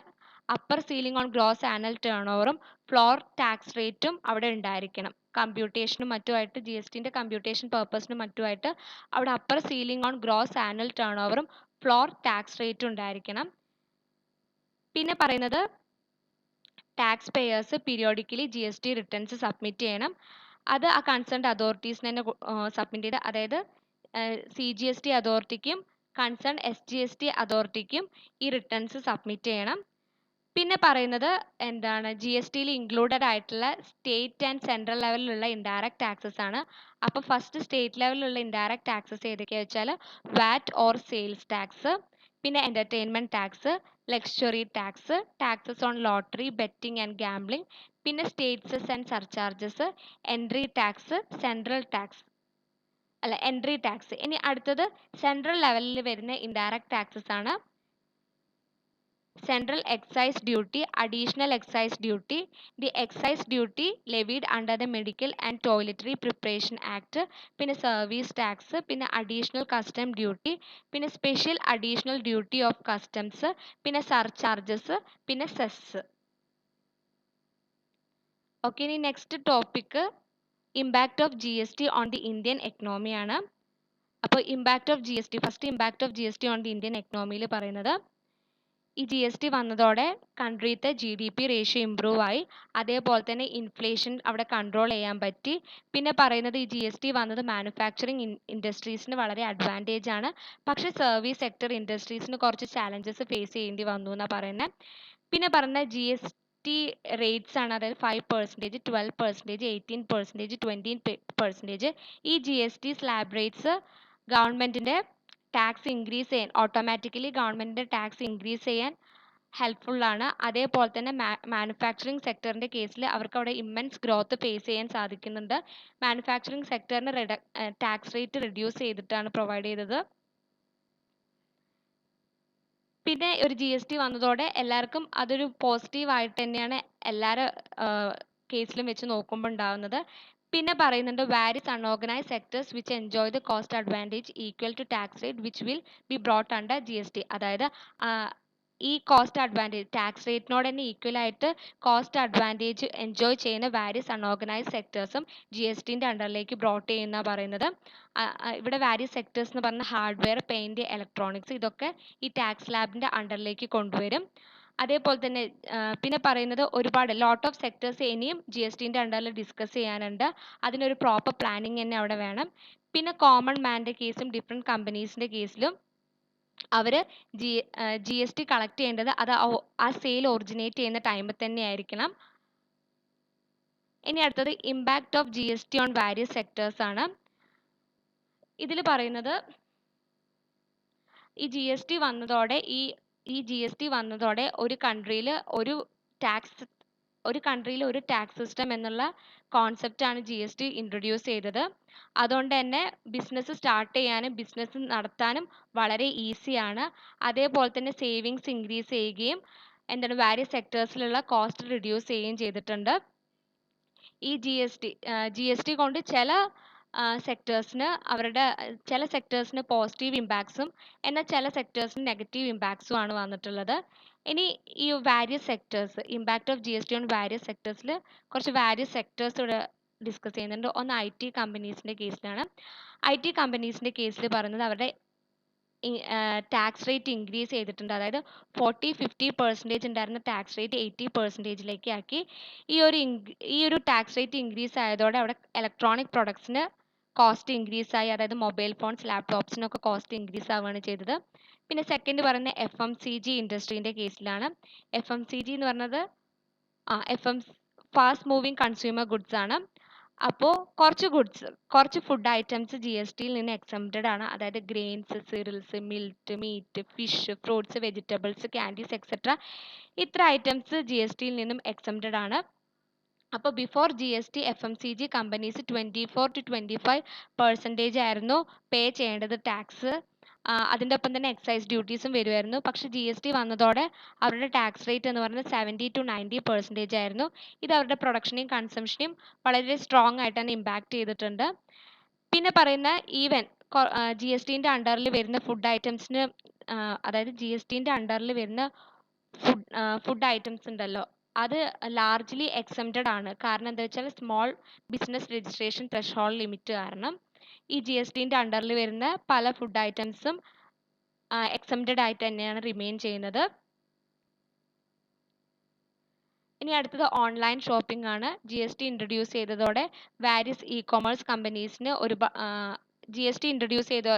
upper ceiling on gross annual ടേൺ ഓവറും ഫ്ലോർ ടാക്സ് റേറ്റും അവിടെ ഉണ്ടായിരിക്കണം. കമ്പ്യൂട്ടേഷനും മറ്റുമായിട്ട്, ജി എസ് ടിൻ്റെ കമ്പ്യൂട്ടേഷൻ പർപ്പസിനും മറ്റുമായിട്ട് അവിടെ upper ceiling on gross annual ടേൺ ഓവറും ഫ്ലോർ ടാക്സ് റേറ്റും ഉണ്ടായിരിക്കണം. പിന്നെ പറയുന്നത് tax payers periodically G S T returns submit ചെയ്യണം. അത് ആ കൺസേൺഡ് അതോറിറ്റീസിന് തന്നെ സബ്മിറ്റ് ചെയ്ത്, അതായത് സി ജി എസ് ടി അതോറിറ്റിക്കും concern S G S T അതോറിറ്റിക്കും ഈ റിട്ടേൺസ് സബ്മിറ്റ് ചെയ്യണം. പിന്നെ പറയുന്നത് എന്താണ്, ജി എസ് ടിയിൽ ഇൻക്ലൂഡഡ് ആയിട്ടുള്ള സ്റ്റേറ്റ് ആൻഡ് സെൻട്രൽ ലെവലിലുള്ള ഇൻഡയറക്റ്റ് ടാക്സസ് ആണ്. അപ്പോൾ ഫസ്റ്റ് സ്റ്റേറ്റ് ലെവലിലുള്ള ഇൻഡയറക്റ്റ് ടാക്സസ് ഏതൊക്കെയാണെന്ന് വെച്ചാൽ വാറ്റ് ഓർ സെയിൽസ് ടാക്സ്, പിന്നെ entertainment tax, luxury tax, taxes on lottery, betting and gambling, പിന്നെ states and surcharges, entry tax, entry tax. ഇനി അടുത്തത് സെൻട്രൽ ലെവലിൽ വരുന്ന ഇൻഡയറക്റ്റ് ടാക്സസ് ആണ്. Central excise duty, additional excise duty, the excise duty levied under the Medical and Toiletry Preparation Act, പിന്നെ service tax, പിന്നെ additional custom duty, പിന്നെ special additional duty of customs, പിന്നെ surcharges, പിന്നെ cess. Okay, ഇനി next topic impact of G S T on the Indian economy ആണ്. അപ്പോൾ impact of G S T, first impact of G S T on the Indian എക്കണോമിയിൽ പറയുന്നത്, ഈ G S T വന്നതോടെ കൺട്രിത്തെ G D P ratio improve ആയി, അതേപോലെ തന്നെ ഇൻഫ്ലേഷൻ അവിടെ കൺട്രോൾ ചെയ്യാൻ പറ്റി. പിന്നെ പറയുന്നത് ഈ ജി എസ് ടി വന്നത് മാനുഫാക്ചറിങ് ഇൻഡസ്ട്രീസിന് വളരെ അഡ്വാൻറ്റേജ് ആണ്, പക്ഷേ സർവീസ് സെക്ടർ ഇൻഡസ്ട്രീസിന് കുറച്ച് ചാലഞ്ചസ് ഫേസ് ചെയ്യേണ്ടി വന്നു എന്നാണ് പറയുന്നത്. പിന്നെ പറഞ്ഞ ജി എസ് ടി റേറ്റ്സ് ആണ്, അതായത് 5%, 12%, 18%, 20%. ഈ G S T slab rates ഗവൺമെൻറ്റിൻ്റെ ടാക്സ് ഇൻക്രീസ് ചെയ്യാൻ, ഓട്ടോമാറ്റിക്കലി ഗവൺമെൻറ്റിൻ്റെ ടാക്സ് ഇൻക്രീസ് ചെയ്യാൻ ഹെൽപ്ഫുൾ ആണ്. അതേപോലെ തന്നെ മാനുഫാക്ചറിങ് സെക്ടറിൻ്റെ കേസിൽ അവർക്ക് അവിടെ ഇമ്മൻസ് ഗ്രോത്ത് ഫേസ് ചെയ്യാൻ സാധിക്കുന്നുണ്ട്. മാനുഫാക്ചറിങ് സെക്ടറിന് ടാക്സ് റേറ്റ് റിഡ്യൂസ് ചെയ്തിട്ടാണ് പ്രൊവൈഡ് ചെയ്തത്. പിന്നെ ഒരു ജി എസ് ടി വന്നതോടെ എല്ലാവർക്കും അതൊരു പോസിറ്റീവായിട്ട് തന്നെയാണ് എല്ലാവരും കേസിലും വെച്ച് നോക്കുമ്പോൾ ഉണ്ടാകുന്നത്. പിന്നെ പറയുന്നുണ്ട് various unorganised sectors which enjoy the cost advantage equal to tax rate which will be brought under G S T. അതായത് ഈ കോസ്റ്റ് അഡ്വാൻറ്റേജ് ടാക്സ് റേറ്റിനോട് തന്നെ ഈക്വൽ ആയിട്ട് കോസ്റ്റ് അഡ്വാൻറ്റേജ് എൻജോയ് ചെയ്യുന്ന വാരിയസ് അൺഓർഗനൈസ്ഡ് സെക്ടേഴ്സും ജി എസ് ടിൻ്റെ അണ്ടറിലേക്ക് brought ചെയ്യുന്ന പറയുന്നത്. ഇവിടെ വാരിയസ് സെക്ടേഴ്സ് എന്ന് പറഞ്ഞാൽ ഹാർഡ്വെയർ, പെയിൻറ്, ഇലക്ട്രോണിക്സ്, ഇതൊക്കെ ഈ ടാക്സ് സ്ലാബിൻ്റെ അണ്ടറിലേക്ക് കൊണ്ടുവരും. അതേപോലെ തന്നെ പിന്നെ പറയുന്നത് ഒരുപാട് ലോട്ട് ഓഫ് സെക്ടേഴ്സ് ഇനിയും ജി എസ് ടിൻ്റെ അണ്ടറിൽ ഡിസ്കസ് ചെയ്യാനുണ്ട്. അതിനൊരു പ്രോപ്പർ പ്ലാനിങ് തന്നെ അവിടെ വേണം. പിന്നെ കോമൺ മാൻ്റെ കേസും ഡിഫറെൻറ്റ് കമ്പനീസിൻ്റെ കേസിലും അവർ ജി എസ് ടി കളക്ട് ചെയ്യേണ്ടത് അത് ആ സെയിൽ ഒറിജിനേറ്റ് ചെയ്യുന്ന ടൈമിൽ തന്നെ ആയിരിക്കണം. ഇനി അടുത്തത് impact of G S T on various sectors ആണ്. ഇതിൽ പറയുന്നത് ഈ ജി എസ് ടി വന്നതോടെ ജി എസ് ടി വന്നതോടെ ഒരു കൺട്രിയിൽ ഒരു ടാക്സ് സിസ്റ്റം എന്നുള്ള കോൺസെപ്റ്റാണ് ജി എസ് ടി ഇൻട്രൊഡ്യൂസ് ചെയ്തത്. അതുകൊണ്ട് തന്നെ ബിസിനസ് സ്റ്റാർട്ട് ചെയ്യാനും ബിസിനസ് നടത്താനും വളരെ ഈസിയാണ്. അതേപോലെ തന്നെ സേവിങ്സ് ഇൻക്രീസ് ചെയ്യുകയും വാരിയസ് സെക്ടേഴ്സിലുള്ള കോസ്റ്റ് റിഡ്യൂസ് ചെയ്യുകയും ചെയ്തിട്ടുണ്ട്. ഈ ജി എസ് ടി കൊണ്ട് ചില സെക്ടേഴ്സിന് പോസിറ്റീവ് ഇമ്പാക്ട്സും എന്നാൽ ചില സെക്ടേഴ്സിന് നെഗറ്റീവ് ഇമ്പാക്ട്സും ആണ് വന്നിട്ടുള്ളത്. ഇനി ഈ various sectors, impact of G S T on various സെക്ടേഴ്സിൽ കുറച്ച് വാരിയസ് സെക്ടേഴ്സ് ഇവിടെ ഡിസ്കസ് ചെയ്യുന്നുണ്ട്. ഒന്ന് ഐ ടി കമ്പനീസിൻ്റെ കേസിലാണ്. ഐ ടി കമ്പനീസിൻ്റെ കേസിൽ പറയുന്നത് അവരുടെ ടാക്സ് റേറ്റ് ഇൻക്രീസ് ചെയ്തിട്ടുണ്ട്. അതായത് 40-50% ഉണ്ടായിരുന്ന ടാക്സ് റേറ്റ് 80%ലേക്ക് ആക്കി. ഈ ഒരു ടാക്സ് റേറ്റ് ഇൻക്രീസ് ആയതോടെ അവിടെ ഇലക്ട്രോണിക് പ്രൊഡക്ട്സിന് കോസ്റ്റ് ഇൻക്രീസ് ആയി, അതായത് മൊബൈൽ ഫോൺസ്, ലാപ്ടോപ്സിനൊക്കെ കോസ്റ്റ് ഇൻക്രീസ് ആവുകയാണ് ചെയ്തത്. പിന്നെ സെക്കൻഡ് പറയുന്നത് എഫ് എം സി ജി ഇൻഡസ്ട്രീൻ്റെ കേസിലാണ്. എഫ് എം സി ജി എന്ന് പറഞ്ഞത് ഫാസ്റ്റ് മൂവിങ് കൺസ്യൂമർ ഗുഡ്സ് ആണ്. അപ്പോൾ കുറച്ച് ഫുഡ് ഐറ്റംസ് ജി എസ് ടിയിൽ നിന്ന് എക്സംപ്റ്റഡ് ആണ്. അതായത് grains, cereals, millet, meat, fish, fruits, vegetables, candies etcetera ഇത്ര ഐറ്റംസ് ജി എസ് ടിയിൽ നിന്നും എക്സംപ്റ്റഡ് ആണ്. അപ്പോൾ before G S T F M C G companies 24-25% ആയിരുന്നു പേ ചെയ്യേണ്ടത് ടാക്സ്. അതിൻ്റെ ഒപ്പം തന്നെ എക്സൈസ് ഡ്യൂട്ടീസും വരുമായിരുന്നു. പക്ഷേ GST വന്നതോടെ അവരുടെ ടാക്സ് റേറ്റ് എന്ന് പറയുന്നത് 70 to 90% ആയിരുന്നു. ഇത് അവരുടെ പ്രൊഡക്ഷനെയും കൺസംഷനെയും വളരെ സ്ട്രോങ് ആയിട്ട് തന്നെ ഇമ്പാക്റ്റ് ചെയ്തിട്ടുണ്ട്. പിന്നെ പറയുന്ന ഈവൻ GSTൻ്റെ അണ്ടറിൽ വരുന്ന ഫുഡ് ഐറ്റംസിന്, അതായത് GSTൻ്റെ അണ്ടറിൽ വരുന്ന ഫുഡ് ഐറ്റംസ് ഉണ്ടല്ലോ, അത് ലാർജ്ലി എക്സംപ്റ്റഡ് ആണ്. കാരണം എന്താ വെച്ചാൽ small business registration threshold limit കാരണം ഈ GSTൻ്റെ അണ്ടറിൽ വരുന്ന പല ഫുഡ് ഐറ്റംസും എക്സംപ്റ്റഡ് ആയിട്ട് തന്നെയാണ് റിമെയിൻ ചെയ്യുന്നത്. ഇനി അടുത്തത് ഓൺലൈൻ ഷോപ്പിംഗ് ആണ്. GST ഇൻട്രൊഡ്യൂസ് ചെയ്തതോടെ വാരിയസ് ഇ-കൊമേഴ്സ് കമ്പനീസിന് GST ഇൻട്രൊഡ്യൂസ് ചെയ്ത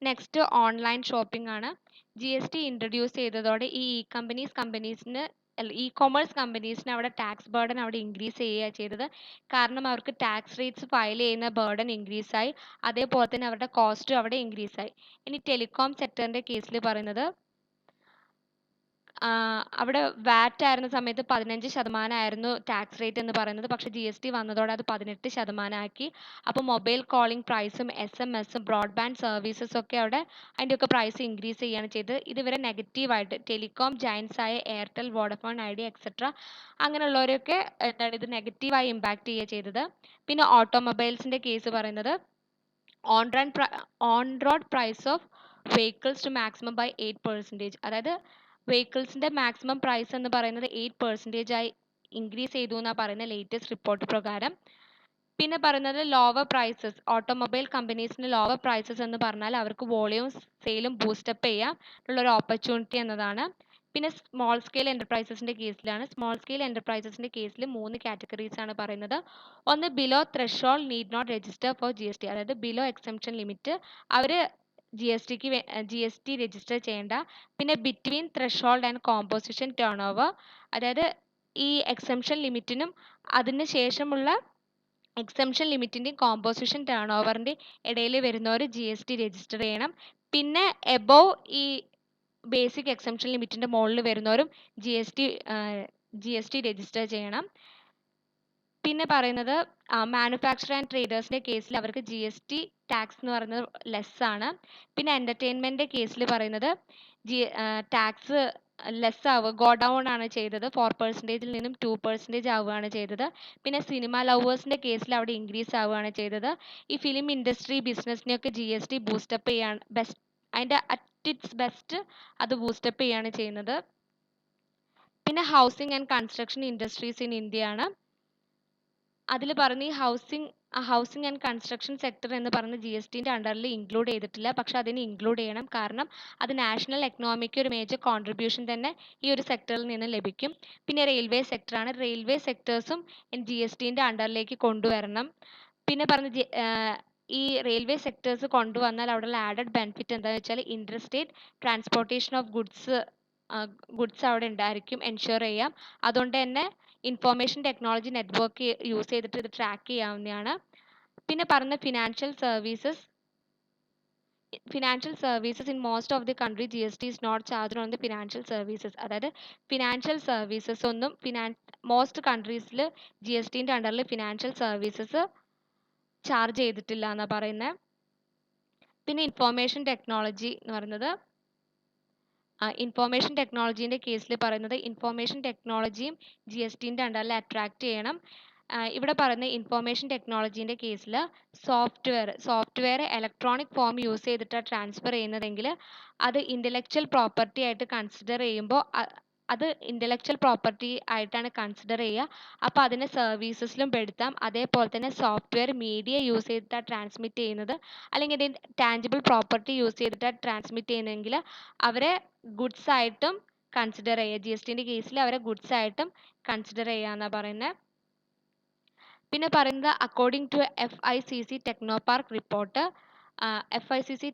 നെക്സ്റ്റ് ഓൺലൈൻ ഷോപ്പിംഗ് ആണ്. GST ഇൻട്രൊഡ്യൂസ് ചെയ്തതോടെ ഈ കമ്പനീസിന് ഇ-കൊമേഴ്സ് കമ്പനീസിന് അവിടെ ടാക്സ് ബർഡൻ അവിടെ ഇൻക്രീസ് ചെയ്യുക ചെയ്തത്. കാരണം അവർക്ക് ടാക്സ് റേറ്റ്സ് ഫയൽ ചെയ്യുന്ന ബർഡൻ ഇൻക്രീസ് ആയി, അതേപോലെ തന്നെ അവരുടെ കോസ്റ്റ് അവിടെ ഇൻക്രീസ് ആയി. ഇനി ടെലികോം സെക്ടറിൻ്റെ കേസിൽ പറയുന്നത്, അവിടെ വാറ്റ് ആയിരുന്ന സമയത്ത് 15% ആയിരുന്നു ടാക്സ് റേറ്റ് എന്ന് പറയുന്നത്. പക്ഷേ GST വന്നതോടെ അത് 18% ആക്കി. അപ്പോൾ മൊബൈൽ കോളിംഗ് പ്രൈസും SMS ബ്രോഡ്ബാൻഡ് സർവീസസ് ഒക്കെ അവിടെ അതിൻ്റെയൊക്കെ പ്രൈസ് ഇൻക്രീസ് ചെയ്യുകയാണ് ചെയ്തത്. ഇതുവരെ നെഗറ്റീവായിട്ട് ടെലികോം ജയൻസ് ആയ എയർടെൽ, വോഡഫോൺ ഐഡിയ എക്സെട്ര അങ്ങനെയുള്ളവരൊക്കെ എന്താണ് ഇത് നെഗറ്റീവായി ഇമ്പാക്റ്റ് ചെയ്യുക ചെയ്തത്. പിന്നെ ഓട്ടോമൊബൈൽസിൻ്റെ കേസ് പറയുന്നത്, on road price of vehicles to maximum by 8%. അതായത് വെഹിക്കിൾസിൻ്റെ മാക്സിമം പ്രൈസ് എന്ന് പറയുന്നത് 8% ആയി ഇൻക്രീസ് ചെയ്തു എന്നാണ് പറയുന്നത് ലേറ്റസ്റ്റ് റിപ്പോർട്ട് പ്രകാരം. പിന്നെ പറയുന്നത് ലോവർ പ്രൈസസ്, ഓട്ടോമൊബൈൽ കമ്പനീസിന് ലോവർ പ്രൈസസ് എന്ന് പറഞ്ഞാൽ അവർക്ക് വോളിയം സെയിലും ബൂസ്റ്റപ്പ് ചെയ്യാൻ ഉള്ളൊരു ഓപ്പർച്യൂണിറ്റി എന്നതാണ്. പിന്നെ സ്മോൾ സ്കെയിൽ എൻ്റർപ്രൈസസിൻ്റെ കേസിലാണ്. സ്മോൾ സ്കെയിൽ എൻ്റർപ്രൈസസിൻ്റെ കേസിൽ 3 കാറ്റഗറീസ് ആണ് പറയുന്നത്. ഒന്ന് below threshold need not register for GST, അതായത് ബിലോ എക്സംപ്ഷൻ ലിമിറ്റ് അവർ GST രജിസ്റ്റർ ചെയ്യേണ്ട. പിന്നെ between threshold and composition turnover, അതായത് ഈ എക്സംഷൻ ലിമിറ്റിനും അതിന് ശേഷമുള്ള എക്സംഷൻ ലിമിറ്റിൻ്റെയും കോമ്പോസിഷൻ ടേൺ ഓവറിൻ്റെ ഇടയിൽ വരുന്നവർ GST രജിസ്റ്റർ ചെയ്യണം. പിന്നെ എബോവ് ഈ ബേസിക് എക്സംഷൻ ലിമിറ്റിൻ്റെ മുകളിൽ വരുന്നവരും GST രജിസ്റ്റർ ചെയ്യണം. പിന്നെ പറയുന്നത് മാനുഫാക്ചർ ആൻഡ് ട്രേഡേഴ്സിൻ്റെ കേസിൽ അവർക്ക് GST ടാക്സ് എന്ന് പറയുന്നത് ലെസ് ആണ്. പിന്നെ എൻ്റർടൈൻമെൻറ്റിൻ്റെ കേസിൽ പറയുന്നത് ടാക്സ് ലെസ് ആവുക, ഗോ ഡൗൺ ആണ് ചെയ്തത്. 4%-ൽ നിന്നും 2% ആവുകയാണ് ചെയ്തത്. പിന്നെ സിനിമ ലവേഴ്സിൻ്റെ കേസിൽ അവിടെ ഇൻക്രീസ് ആവുകയാണ് ചെയ്തത്. ഈ ഫിലിം ഇൻഡസ്ട്രി ബിസിനസ്സിനെയൊക്കെ GST ബൂസ്റ്റപ്പ് ചെയ്യാണ്, അതിൻ്റെ അറ്റ് ഇറ്റ്സ് ബെസ്റ്റ് അത് ബൂസ്റ്റപ്പ് ചെയ്യാണ് ചെയ്യുന്നത്. പിന്നെ housing and construction industries in India ആണ്. അതിൽ പറഞ്ഞ ഈ ഹൗസിംഗ് ആൻഡ് കൺസ്ട്രക്ഷൻ സെക്ടർ എന്ന് പറഞ്ഞ GSTൻ്റെ അണ്ടറിൽ ഇൻക്ലൂഡ് ചെയ്തിട്ടില്ല. പക്ഷെ അതിന് ഇൻക്ലൂഡ് ചെയ്യണം. കാരണം അത് നാഷണൽ എക്കണോമിക്ക് ഒരു മേജർ കോൺട്രിബ്യൂഷൻ തന്നെ ഈ ഒരു സെക്ടറിൽ നിന്ന് ലഭിക്കും. പിന്നെ റെയിൽവേ സെക്ടറാണ്. റെയിൽവേ സെക്ടേഴ്സും GSTൻ്റെ അണ്ടറിലേക്ക് കൊണ്ടുവരണം. പിന്നെ പറഞ്ഞ ഈ റെയിൽവേ സെക്ടേഴ്സ് കൊണ്ടുവന്നാൽ അവിടെയുള്ള ആഡഡ് ബെനിഫിറ്റ് എന്താണെന്ന് വെച്ചാൽ ഇൻട്രസ്റ്റേറ്റ് ട്രാൻസ്പോർട്ടേഷൻ ഓഫ് ഗുഡ്സ് അവിടെ ഉണ്ടായിരിക്കും, എൻഷുർ ചെയ്യാം. അതുകൊണ്ട് തന്നെ ഇൻഫോർമേഷൻ ടെക്നോളജി നെറ്റ്വർക്ക് യൂസ് ചെയ്തിട്ട് ഇത് ട്രാക്ക് ചെയ്യാവുന്നതാണ്. പിന്നെ പറഞ്ഞ financial services in most of the country GST is not charged on the financial services. അതായത് ഫിനാൻഷ്യൽ സർവീസസ് ഒന്നും മോസ്റ്റ് കൺട്രീസിൽ GSTൻ്റെ അണ്ടറിൽ ഫിനാൻഷ്യൽ സർവീസസ് ചാർജ് ചെയ്തിട്ടില്ല എന്നാണ് പറയുന്നത്. പിന്നെ ഇൻഫോർമേഷൻ ടെക്നോളജി എന്ന് പറയുന്നത്, ഇൻഫോർമേഷൻ ടെക്നോളജീൻ്റെ കേസിൽ പറയുന്നത് ഇൻഫോർമേഷൻ ടെക്നോളജിയും GSTൻ്റെ അണ്ടറിൽ അട്രാക്റ്റ് ചെയ്യണം. ഇവിടെ പറയുന്ന ഇൻഫോർമേഷൻ ടെക്നോളജീൻ്റെ കേസിൽ സോഫ്റ്റ്വെയർ ഇലക്ട്രോണിക് ഫോം യൂസ് ചെയ്തിട്ടാണ് ട്രാൻസ്ഫർ ചെയ്യുന്നതെങ്കിൽ അത് ഇൻ്റലക്ച്വൽ പ്രോപ്പർട്ടി ആയിട്ട് കൺസിഡർ ചെയ്യുമ്പോൾ അത് ഇൻ്റലക്ച്വൽ പ്രോപ്പർട്ടി ആയിട്ടാണ് കൺസിഡർ ചെയ്യുക. അപ്പോൾ അതിനെ സർവീസസിലും പെടുത്താം. അതേപോലെ തന്നെ സോഫ്റ്റ്വെയർ മീഡിയ യൂസ് ചെയ്തിട്ടാണ് ട്രാൻസ്മിറ്റ് ചെയ്യുന്നത്, അല്ലെങ്കിൽ ടാഞ്ചിബിൾ പ്രോപ്പർട്ടി യൂസ് ചെയ്തിട്ടാണ് ട്രാൻസ്മിറ്റ് ചെയ്യുന്നതെങ്കിൽ അവരെ ഗുഡ്സ് ആയിട്ടും കൺസിഡർ ചെയ്യുക. GSTൻ്റെ കേസിൽ അവരെ ഗുഡ്സ് ആയിട്ടും കൺസിഡർ ചെയ്യാന്നാണ് പറയുന്നത്. പിന്നെ പറയുന്നത് according to FICC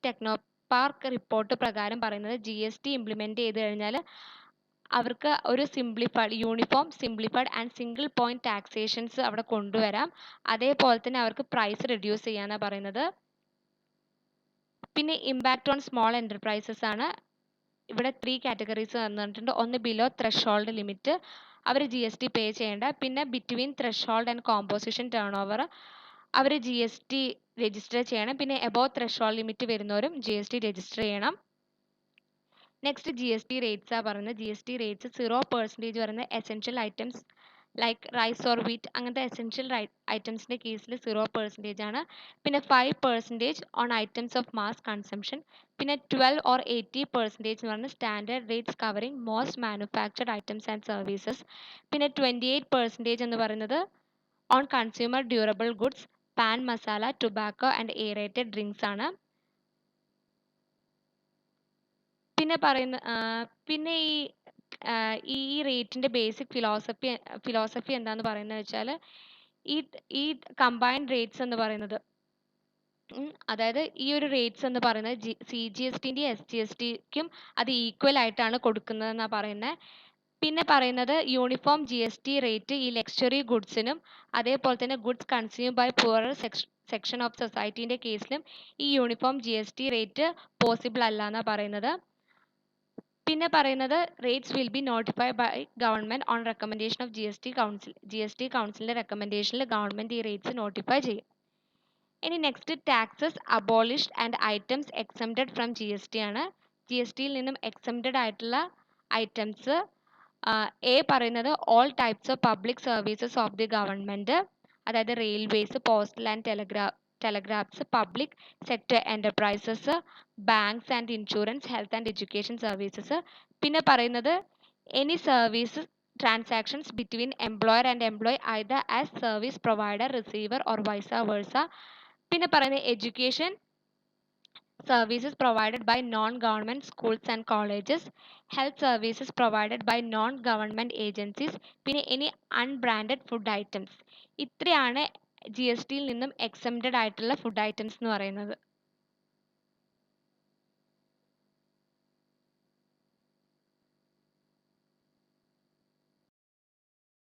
Technopark report പ്രകാരം പറയുന്നത് GST ഇംപ്ലിമെൻറ്റ് ചെയ്ത് കഴിഞ്ഞാൽ അവർക്ക് ഒരു uniform simplified and single point taxations അവിടെ കൊണ്ടുവരാം. അതേപോലെ തന്നെ അവർക്ക് പ്രൈസ് റെഡ്യൂസ് ചെയ്യാനാണ് പറയുന്നത്. പിന്നെ ഇമ്പാക്റ്റ് ഓൺ സ്മോൾ എൻ്റർപ്രൈസസ് ആണ്. ഇവിടെ 3 കാറ്റഗറീസ് തന്നിട്ടുണ്ട്. ഒന്ന് ബിലോ ത്രെഷോൾഡ് ലിമിറ്റ്, അവർ GST പേ ചെയ്യേണ്ട. പിന്നെ between threshold and composition turnover, അവർ GST രജിസ്റ്റർ ചെയ്യണം. പിന്നെ എബോവ് ത്രെഷോൾഡ് ലിമിറ്റ് വരുന്നവരും GST രജിസ്റ്റർ ചെയ്യണം. നെക്സ്റ്റ് GST റേറ്റ്സ് ആ പറയുന്നത്. GST റേറ്റ്സ് 0% പറയുന്നത് essential items like rice or wheat അങ്ങനത്തെ എസെൻഷ്യൽ ഐറ്റംസിൻ്റെ കേസിൽ 0% ആണ്. പിന്നെ 5% on items of mass consumption. പിന്നെ 12 or 80% എന്ന് പറയുന്നത് standard rates covering most manufactured items and services. പിന്നെ 28% എന്ന് പറയുന്നത് on consumer durable goods, pan masala, tobacco and aerated drinks ആണ്. പിന്നെ പിന്നെ ഈ റേറ്റിൻ്റെ ബേസിക് ഫിലോസഫി എന്താന്ന് പറയുന്നത് വെച്ചാൽ ഈ ഈ കമ്പൈൻഡ് റേറ്റ്സ് എന്ന് പറയുന്നത് അതായത് ഈ ഒരു റേറ്റ്സ് എന്ന് പറയുന്നത് CGSTൻ്റെയും SGSTക്കും അത് ഈക്വൽ ആയിട്ടാണ് കൊടുക്കുന്നതെന്നാണ് പറയുന്നത്. പിന്നെ പറയുന്നത് യൂണിഫോം GST റേറ്റ് ഈ ലക്ഷറി ഗുഡ്സിനും അതേപോലെ തന്നെ goods consume by poorer section of സൊസൈറ്റീൻ്റെ കേസിലും ഈ യൂണിഫോം GST റേറ്റ് പോസിബിൾ അല്ല എന്നാണ് പറയുന്നത്. പിന്നെ പറയുന്നത് rates will be notified by government on recommendation of GST കൗൺസിലിൻ്റെ റെക്കമെൻഡേഷനിൽ ഗവൺമെൻറ് ഈ റേറ്റ്സ് നോട്ടിഫൈ ചെയ്യും. ഇനി next taxes abolished and items exempted from GST ആണ്. GSTയിൽ നിന്നും എക്സംപ്റ്റഡ് ആയിട്ടുള്ള ഐറ്റംസ് പറയുന്നത് all types of public services of the government, അതായത് railways, postal and telegraphs, public sector enterprises, banks and insurance, health and education services. പിന്നെ പറയുന്നത് any services transactions between employer and employee either as service provider, receiver or vice versa. പിന്നെ പറയുന്നത് education services provided by non-government schools and colleges, health services provided by non-government agencies, പിന്നെ any unbranded food items. ഇത്രയാണ് GSTയിൽ നിന്നും exempted ആയിട്ടുള്ള food items എന്ന് പറയുന്നത്.